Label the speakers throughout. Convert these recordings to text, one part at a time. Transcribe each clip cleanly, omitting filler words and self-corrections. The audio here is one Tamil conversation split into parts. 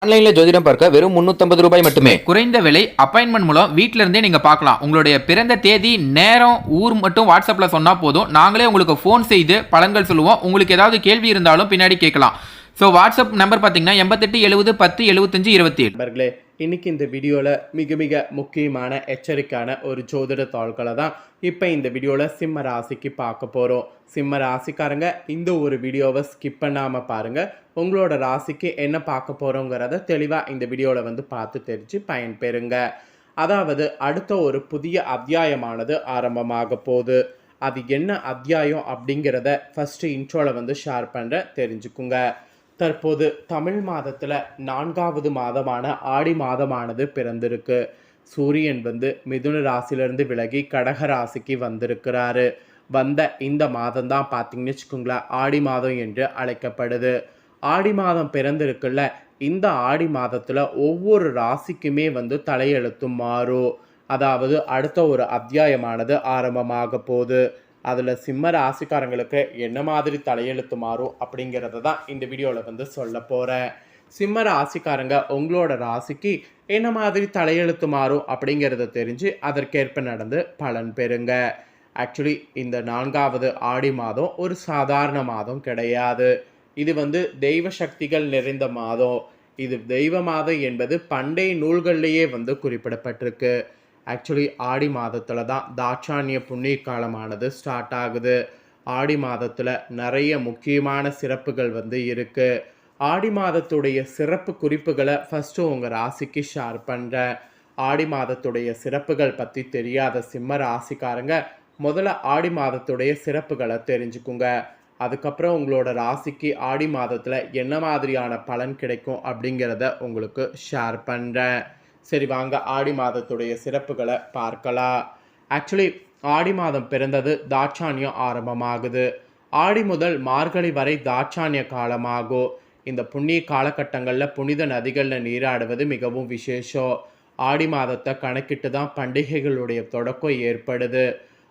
Speaker 1: ஆன்லைன்ல ஜோதிடம் பார்க்க வெறும் 350 ரூபாய் மட்டுமே.
Speaker 2: குறைந்த விலை அப்பாயின்மெண்ட் மூலம் வீட்ல இருந்தே நீங்க பார்க்கலாம். உங்களுடைய பிறந்த தேதி, நேரம், ஊர் மட்டும் வாட்ஸ்அப்ல சொன்னா போதும். நாங்களே உங்களுக்கு ஃபோன் செய்து பலன்கள் சொல்லுவோம். உங்களுக்கு ஏதாவது கேள்வி இருந்தாலும் பின்னாடி கேட்கலாம். ஸோ வாட்ஸ்அப் நம்பர் பார்த்தீங்கன்னா 88 70 10 75 27.
Speaker 3: நண்பர்களே, இன்னைக்கு இந்த வீடியோவில் மிக மிக முக்கியமான எச்சரிக்கையான ஒரு ஜோதிட தாள்களை தான் இப்போ இந்த வீடியோவில் சிம்ம ராசிக்கு பார்க்க போகிறோம். சிம்ம ராசிக்காரங்க இந்த ஒரு வீடியோவை ஸ்கிப் பண்ணாமல் பாருங்கள். உங்களோட ராசிக்கு என்ன பார்க்க போகிறோங்கிறத தெளிவாக இந்த வீடியோவில் பார்த்து தெரிஞ்சு பயன்பெறுங்க. அதாவது அடுத்த ஒரு புதிய அத்தியாயமானது ஆரம்பமாக போகுது. அது என்ன அத்தியாயம் அப்படிங்கிறத ஃபஸ்ட்டு இன்ட்ரோவில் ஷேர் பண்ணுற தெரிஞ்சுக்குங்க. தற்போது தமிழ் மாதத்தில் 4வது மாதமான ஆடி மாதமானது பிறந்திருக்கு. சூரியன் மிதுன ராசியிலிருந்து விலகி கடக ராசிக்கு வந்திருக்கிறாரு. வந்த இந்த மாதம் தான் பார்த்தீங்கன்னு வச்சுக்கோங்களேன், ஆடி மாதம் என்று அழைக்கப்படுது. ஆடி மாதம் பிறந்திருக்குல்ல, இந்த ஆடி மாதத்தில் ஒவ்வொரு ராசிக்குமே தலையெழுத்தும் மாறும். அதாவது அடுத்த ஒரு அத்தியாயமானது ஆரம்பமாக போகுது. அதில் சிம்ம ராசிக்காரங்களுக்கு என்ன மாதிரி தலையெழுத்து மாறும் அப்படிங்கிறத தான் இந்த வீடியோவில் சொல்ல போகிறேன். சிம்ம ராசிக்காரங்க உங்களோட ராசிக்கு என்ன மாதிரி தலையெழுத்து மாறும் அப்படிங்கிறத தெரிஞ்சு அதற்கேற்ப நடந்து பலன் பெறுங்க. ஆக்சுவலி இந்த 4வது ஆடி மாதம் ஒரு சாதாரண மாதம் கிடையாது. இது தெய்வ சக்திகள் நிறைந்த மாதம். இது தெய்வ மாதம் என்பது பண்டைய நூல்கள்லேயே குறிப்பிடப்பட்டிருக்கு. ஆக்சுவலி ஆடி மாதத்தில் தான் தாட்சாணிய புண்ணிய காலமானது ஸ்டார்ட் ஆகுது. ஆடி மாதத்தில் நிறைய முக்கியமான சிறப்புகள் இருக்குது. ஆடி மாதத்துடைய சிறப்பு குறிப்புகளை ஃபஸ்ட்டு உங்கள் ராசிக்கு ஷேர் பண்ணுறேன். ஆடி மாதத்துடைய சிறப்புகள் பற்றி தெரியாத சிம்ம ராசிக்காரங்க முதல்ல ஆடி மாதத்துடைய சிறப்புகளை தெரிஞ்சுக்குங்க. அதுக்கப்புறம் உங்களோட ராசிக்கு ஆடி மாதத்தில் என்ன மாதிரியான பலன் கிடைக்கும் அப்படிங்கிறத உங்களுக்கு ஷேர் பண்ணுறேன். சரி, வாங்க ஆடி மாதத்துடைய சிறப்புகளை பார்க்கலாம். ஆக்சுவலி ஆடி மாதம் பிறந்தது தாட்சாணியம் ஆரம்பமாகுது. ஆடி முதல் மார்கழி வரை தாட்சாணிய காலமாகும். இந்த புண்ணிய காலகட்டங்களில் புனித நதிகளில் நீராடுவது மிகவும் விசேஷம். ஆடி மாதத்தை கணக்கிட்டு தான் பண்டிகைகளுடைய தொடக்கம் ஏற்படுது.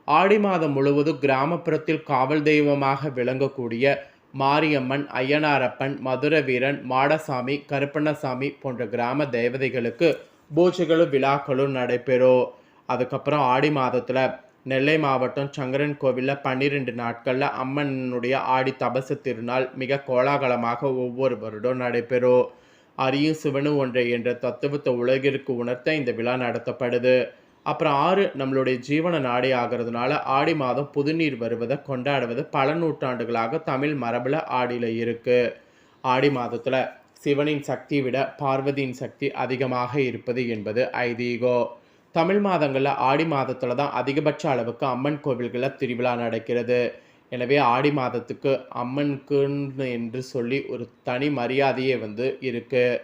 Speaker 3: ஆடி மாதம் முழுவதும் கிராமப்புறத்தில் காவல் தெய்வமாக விளங்கக்கூடிய மாரியம்மன், ஐயனாரப்பன், மதுர வீரன், மாடசாமி, கருப்பண்ணசாமி போன்ற கிராம தேவதைகளுக்கு பூஜைகளும் விழாக்களும் நடைபெறும். அதுக்கப்புறம் ஆடி மாதத்தில் நெல்லை மாவட்டம் சங்கரன் கோவிலில் 12 நாட்களில் அம்மனுடைய ஆடி தபசு திருநாள் மிக கோலாகலமாக ஒவ்வொரு வருடம் நடைபெறும். அரியும் சிவனும் ஒன்றை என்ற தத்துவத்தை உலகிற்கு உணர்த்த இந்த விழா நடத்தப்படுது. அப்புறம் 6 நம்மளுடைய ஜீவன நாடி ஆகிறதுனால ஆடி மாதம் புதுநீர் வருவதை கொண்டாடுவது பல நூற்றாண்டுகளாக தமிழ் மரபில் ஆடியில் இருக்குது. ஆடி மாதத்தில் சிவனின் சக்தியை விட பார்வதியின் சக்தி அதிகமாக இருப்பது என்பது ஐதீகம். தமிழ் மாதங்களில் ஆடி மாதத்தில் தான் அதிகபட்ச அளவுக்கு அம்மன் கோவில்களில் திருவிழா நடக்கிறது. எனவே ஆடி மாதத்துக்கு அம்மனுக்குன்னு என்று சொல்லி ஒரு தனி மரியாதையே இருக்குது.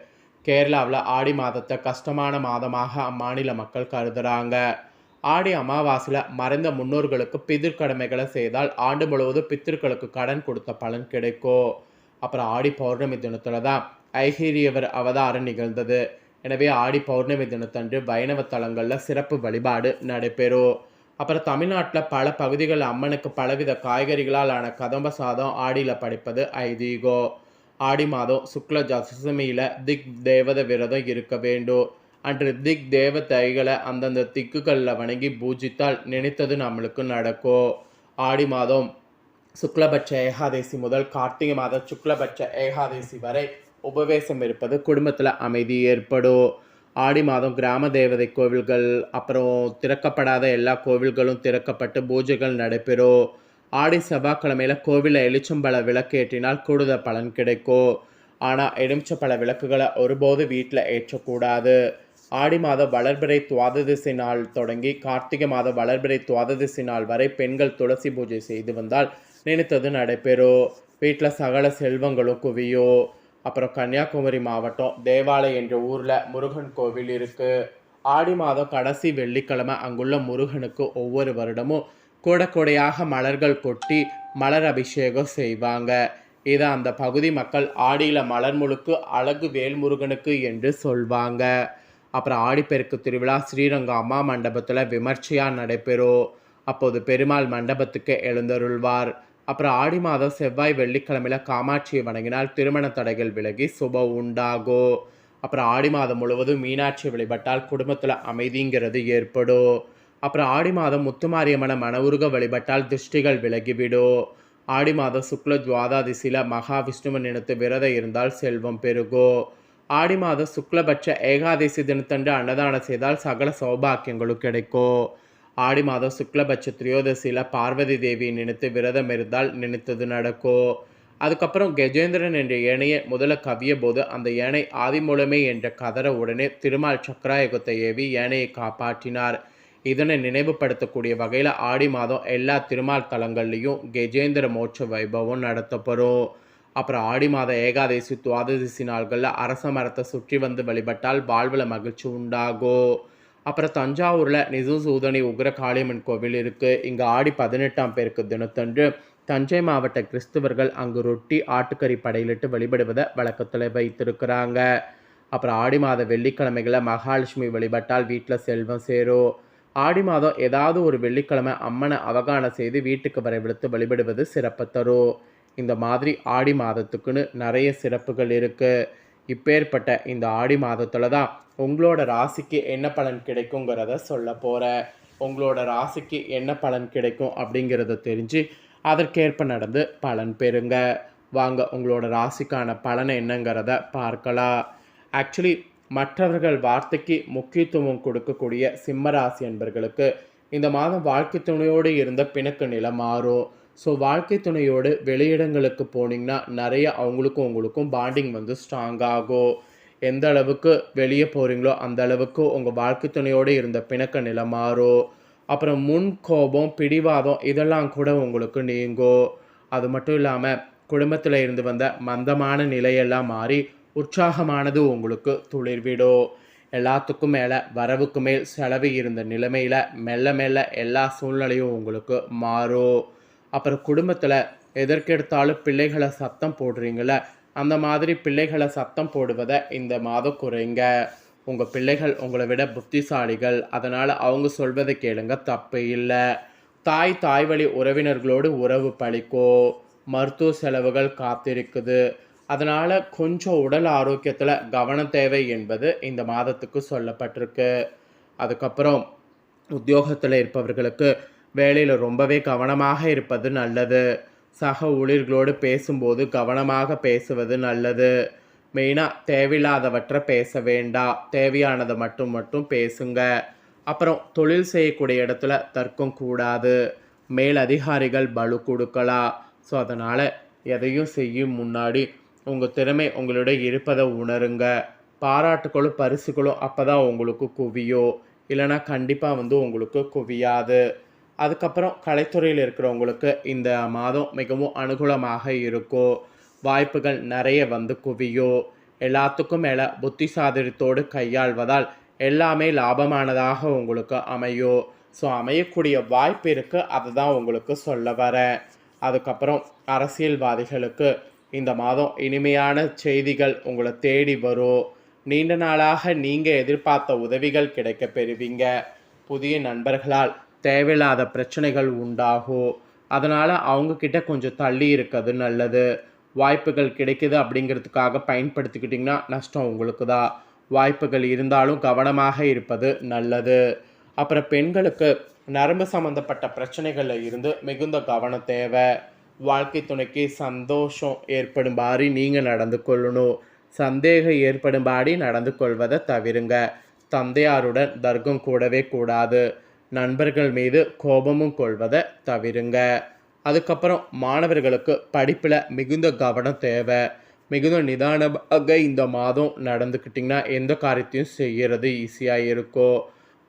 Speaker 3: கேரளாவில் ஆடி மாதத்தை கஷ்டமான மாதமாக அம்மாநில மக்கள் கருதுகிறாங்க. ஆடி அமாவாசையில் மறைந்த முன்னோர்களுக்கு பிதிர்கடமைகளை செய்தால் ஆண்டு முழுவதும் பித்திருக்களுக்கு கடன் கொடுத்த பலன் கிடைக்கும். அப்புறம் ஆடி பௌர்ணமி தினத்தில் தான் ஐஹீரியவர் அவதாரம் நிகழ்ந்தது. எனவே ஆடி பௌர்ணமி தினத்தன்று வைணவ தலங்களில் சிறப்பு வழிபாடு நடைபெறும். அப்புறம் தமிழ்நாட்டில் பல பகுதிகள் அம்மனுக்கு பலவித காய்கறிகளால் ஆன கதம்ப சாதம் ஆடியில் படைப்பது ஐதீகம். ஆடி மாதம் சுக்ல தசமியில் திக் தேவத விரதம் இருக்க வேண்டும். அன்று திக் தேவதைகளை அந்தந்த திக்குகளில் வணங்கி பூஜித்தால் நினைத்தது நம்மளுக்கு நடக்கும். ஆடி மாதம் சுக்லபட்ச ஏகாதசி முதல் கார்த்திகை மாதம் சுக்லபட்ச ஏகாதசி வரை உபவேசம் இருப்பது குடும்பத்தில் அமைதி ஏற்படும். ஆடி மாதம் கிராம தேவதை கோவில்கள் அப்புறம் திறக்கப்படாத எல்லா கோவில்களும் திறக்கப்பட்டு பூஜைகள் நடைபெறும். ஆடி செவ்வாய்க்கிழமையில் கோவிலில் எலுச்சம்பழ விளக்கு ஏற்றினால் கூடுதல் பலன் கிடைக்கும். ஆனால் எலுமிச்சம்பழ விளக்குகளை ஒருபோது வீட்டில் ஏற்றக்கூடாது. ஆடி மாதம் வளர்பிறை துவாதசி நாள் தொடங்கி கார்த்திகை மாதம் வளர்பிறை துவாதசி நாள் வரை பெண்கள் துளசி பூஜை செய்து வந்தால் நினைத்தது நடைபெறும். வீட்டில் சகல செல்வங்களும் குவியும். அப்புறம் கன்னியாகுமரி மாவட்டம் தேவாலயம் என்ற ஊரில் முருகன் கோவில் இருக்குது. ஆடி மாதம் கடைசி வெள்ளிக்கிழமை அங்குள்ள முருகனுக்கு ஒவ்வொரு வருடமும் கூடையாக மலர்கள் கொட்டி மலர் அபிஷேகம் செய்வாங்க. இதை அந்த பகுதி மக்கள் ஆடியில் மலர் முழுக்கு அழகு வேல்முருகனுக்கு என்று சொல்வாங்க. அப்புறம் ஆடிப்பெருக்கு திருவிழா ஸ்ரீரங்கம் அம்மா மண்டபத்தில் விமர்சையாக நடைபெறும். அப்போது பெருமாள் மண்டபத்துக்கு எழுந்தருள்வார். அப்புறம் ஆடி மாதம் செவ்வாய் வெள்ளிக்கிழமையில் காமாட்சியை வணங்கினால் திருமண தடைகள் விலகி சுப உண்டாகும். அப்புறம் ஆடி மாதம் முழுவதும் மீனாட்சி வழிபட்டால் குடும்பத்தில் அமைதிங்கிறது ஏற்படும். அப்புறம் ஆடி மாதம் முத்துமாரியம்மனை மனவுருக வழிபட்டால் திருஷ்டிகள் விலகிவிடும். ஆடி மாதம் சுக்ல துவாதசியில் மகாவிஷ்ணுவை நினைத்து விரதம் இருந்தால் செல்வம் பெருகும். ஆடி மாதம் சுக்லபட்ச ஏகாதசி தினத்தன்று அன்னதானம் செய்தால் சகல சௌபாக்கியங்களும் கிடைக்கும். ஆடி மாதம் சுக்லபட்ச திரையோதசியில் பார்வதி தேவியை நினைத்து விரதம் இருந்தால் நினைத்தது நடக்கும். அதுக்கப்புறம் கஜேந்திரன் என்ற யானையை முதல்ல கவிய போது அந்த யானை ஆதிமூலமே என்ற கதற உடனே திருமால் சக்கராயுகத்தை ஏவி யானையை காப்பாற்றினார். இதனை நினைவுபடுத்தக்கூடிய வகையில் ஆடி மாதம் எல்லா திருமால் தலங்கள்லையும் கஜேந்திர மோட்ச வைபவம் நடத்தப்படும். அப்புறம் ஆடி மாத ஏகாதசி துவாதசி நாள்களில் அரச மரத்தை சுற்றி வந்து வழிபட்டால் வாழ்வில் மகிழ்ச்சி உண்டாகும். அப்புறம் தஞ்சாவூரில் நிஜசூதனி உக்ர காளியம்மன் கோவில் இருக்குது. இங்கே ஆடி 18ஆம் பேருக்கு தினத்தன்று தஞ்சை மாவட்ட கிறிஸ்துவர்கள் அங்கு ரொட்டி ஆட்டுக்கறி படையிலிட்டு வழிபடுவதை வழக்கத்தில் வைத்திருக்கிறாங்க. அப்புறம் ஆடி மாத வெள்ளிக்கிழமைகளில் மகாலட்சுமி வழிபட்டால் வீட்டில் செல்வம் சேரும். ஆடி மாதம் ஏதாவது ஒரு வெள்ளிக்கிழமை அம்மனை அவகானம் செய்து வீட்டுக்கு வரவழைத்து வழிபடுவது சிறப்பு தரும். இந்த மாதிரி ஆடி மாதத்துக்குன்னு நிறைய சிறப்புகள் இருக்குது. இப்பேற்பட்ட இந்த ஆடி மாதத்தில் தான் உங்களோட ராசிக்கு என்ன பலன் கிடைக்குங்கிறத சொல்ல போகிறேன். உங்களோட ராசிக்கு என்ன பலன் கிடைக்கும் அப்படிங்கிறத தெரிஞ்சு அதற்கேற்ப நடந்து பலன் பெறுங்க. வாங்க உங்களோட ராசிக்கான பலனை என்னங்கிறத பார்க்கலாம். ஆக்சுவலி மற்றவர்கள் வார்த்தைக்கு முக்கியத்துவம் கொடுக்கக்கூடிய சிம்மராசி என்பர்களுக்கு இந்த மாதம் வாழ்க்கை துணையோடு இருந்த பிணக்கு நிலை மாறும். ஸோ வாழ்க்கை துணையோடு வெளியிடங்களுக்கு போனீங்கன்னா நிறைய அவங்களுக்கும் உங்களுக்கும் பாண்டிங் வந்து ஸ்ட்ராங் ஆகும். எந்த அளவுக்கு வெளியே போகிறீங்களோ அந்த அளவுக்கு உங்கள் வாழ்க்கை துணையோடு இருந்த பிணக்க நிலை மாறும். அப்புறம் முன் கோபம் பிடிவாதம் இதெல்லாம் கூட உங்களுக்கு நீங்கும். அது மட்டும் இல்லாமல் குடும்பத்தில் இருந்து வந்த மந்தமான நிலையெல்லாம் மாறி உற்சாகமானது உங்களுக்கு துளிர்விடும். எல்லாத்துக்கும் மேலே வரவுக்கு மேல் செலவு இருந்த நிலைமையில் மெல்ல மெல்ல எல்லா சூழ்நிலையும் உங்களுக்கு மாறும். அப்புறம் குடும்பத்தில் எதற்கெடுத்தாலும் பிள்ளைகளை சத்தம் போடுறீங்கள, அந்த மாதிரி பிள்ளைகளை சத்தம் போடுவதை இந்த மாதம் குறைங்க. உங்கள் பிள்ளைகள் உங்களை விட புத்திசாலிகள், அதனால் அவங்க சொல்வதை கேளுங்க, தப்பு இல்லை. தாய் வழி உறவினர்களோடு உறவு பழிக்கும். மருத்துவ செலவுகள் காத்திருக்குது, அதனால் கொஞ்சம் உடல் ஆரோக்கியத்தில் கவனம் தேவை என்பது இந்த மாதத்துக்கு சொல்லப்பட்டிருக்கு. அதுக்கப்புறம் உத்தியோகத்தில் இருப்பவர்களுக்கு வேலையில் ரொம்பவே கவனமாக இருப்பது நல்லது. சக ஊழியர்களோடு பேசும்போது கவனமாக பேசுவது நல்லது. மெயினாக தேவையில்லாதவற்றை பேச வேண்டாம், தேவையானதை மட்டும் பேசுங்க. அப்புறம் தொழில் செய்யக்கூடிய இடத்துல தர்க்கம் கூடாது. மேல் அதிகாரிகள் பலு கொடுக்கலாம். ஸோ அதனால் எதையும் செய்யும் முன்னாடி உங்கள் திறமை உங்களோட இருப்பதை உணருங்க. பாராட்டுகளும் பரிசுகளும் அப்போ தான் உங்களுக்கு குவியும், இல்லைனா கண்டிப்பாக வந்து உங்களுக்கு குவியாது. அதுக்கப்புறம் கலைத்துறையில் இருக்கிறவங்களுக்கு இந்த மாதம் மிகவும் அனுகூலமாக இருக்கும். வாய்ப்புகள் நிறைய வந்து குவியும். எல்லாத்துக்கும் மேலே புத்தி சாதுரியத்தோடு கையாள்வதால் எல்லாமே லாபமானதாக உங்களுக்கு அமையும். ஸோ அமையக்கூடிய வாய்ப்பு இருக்குது, அதுதான் உங்களுக்கு சொல்ல வரேன். அதுக்கப்புறம் அரசியல்வாதிகளுக்கு இந்த மாதம் இனிமையான செய்திகள் உங்களை தேடி வரும். நீண்ட நாளாக நீங்கள் எதிர்பார்த்த உதவிகள் கிடைக்க பெறுவீங்க. புதிய நண்பர்களால் தேவையில்லாத பிரச்சனைகள் உண்டாகும், அதனால் அவங்கக்கிட்ட கொஞ்சம் தள்ளி இருக்கிறது நல்லது. வாய்ப்புகள் கிடைக்குது அப்படிங்கிறதுக்காக பயன்படுத்திக்கிட்டிங்கன்னா நஷ்டம் உங்களுக்கு தான். வாய்ப்புகள் இருந்தாலும் கவனமாக இருப்பது நல்லது. அப்புறம் பெண்களுக்கு நரம்பு சம்மந்தப்பட்ட பிரச்சனைகளில் இருந்து மிகுந்த கவனம் தேவை. வாழ்க்கை துணைக்கு சந்தோஷம் ஏற்படும்படி நீங்கள் நடந்து கொள்ளணும். சந்தேகம் ஏற்படும்படி நடந்து கொள்வதை தவிருங்க. தந்தையாருடன் தர்க்கம் கூடவே கூடாது. நண்பர்கள் மீது கோபமும் கொள்வதை தவிருங்க. அதுக்கப்புறம் மாணவர்களுக்கு படிப்பில் மிகுந்த கவனம் தேவை. மிகுந்த நிதானமாக இந்த மாதம் நடந்துக்கிட்டிங்கன்னா எந்த காரியத்தையும் செய்கிறது ஈஸியாக இருக்கும்.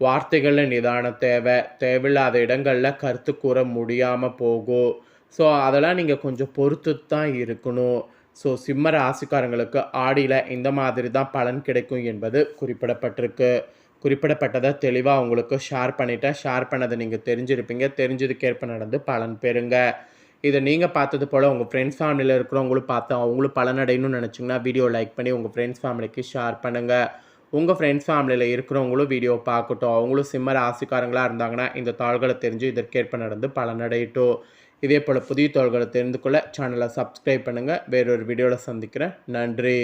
Speaker 3: வார்த்தைகளில் நிதானம் தேவை. தேவையில்லாத இடங்களில் கருத்து கூற முடியாமல் போகும். ஸோ அதெல்லாம் நீங்கள் கொஞ்சம் பொறுத்து தான் இருக்கணும். ஸோ சிம்ம ராசிக்காரங்களுக்கு ஆடியில் இந்த மாதிரி தான் பலன் கிடைக்கும் என்பது குறிப்பிடப்பட்டதை தெளிவாக உங்களுக்கு ஷேர் பண்ணிட்டேன். ஷேர் பண்ணதை நீங்கள் தெரிஞ்சிருப்பீங்க. தெரிஞ்சதுக்கேற்ப நடந்து பலன் பெறுங்க. இதை நீங்கள் பார்த்தது போல் உங்கள் ஃப்ரெண்ட்ஸ் ஃபேமிலியில் இருக்கிறவங்களும் பார்த்து அவங்களும் பலனடையணும்னு நினச்சிங்கன்னா வீடியோ லைக் பண்ணி உங்கள் ஃப்ரெண்ட்ஸ் ஃபேமிலிக்கு ஷேர் பண்ணுங்கள். உங்கள் ஃப்ரெண்ட்ஸ் ஃபேமிலியில் இருக்கிறவங்களும் வீடியோ பார்க்கட்டும். அவங்களும் சிம்ம ராசிக்காரங்களாக இருந்தாங்கன்னா இந்த தாள்களை தெரிஞ்சு இதற்கேற்ப நடந்து பலனடையட்டும். இதே போல் புதிய தாள்களை தெரிந்து கொள்ள சேனலை சப்ஸ்கிரைப் பண்ணுங்கள். வேறொரு வீடியோவில் சந்திக்கிறேன். நன்றி.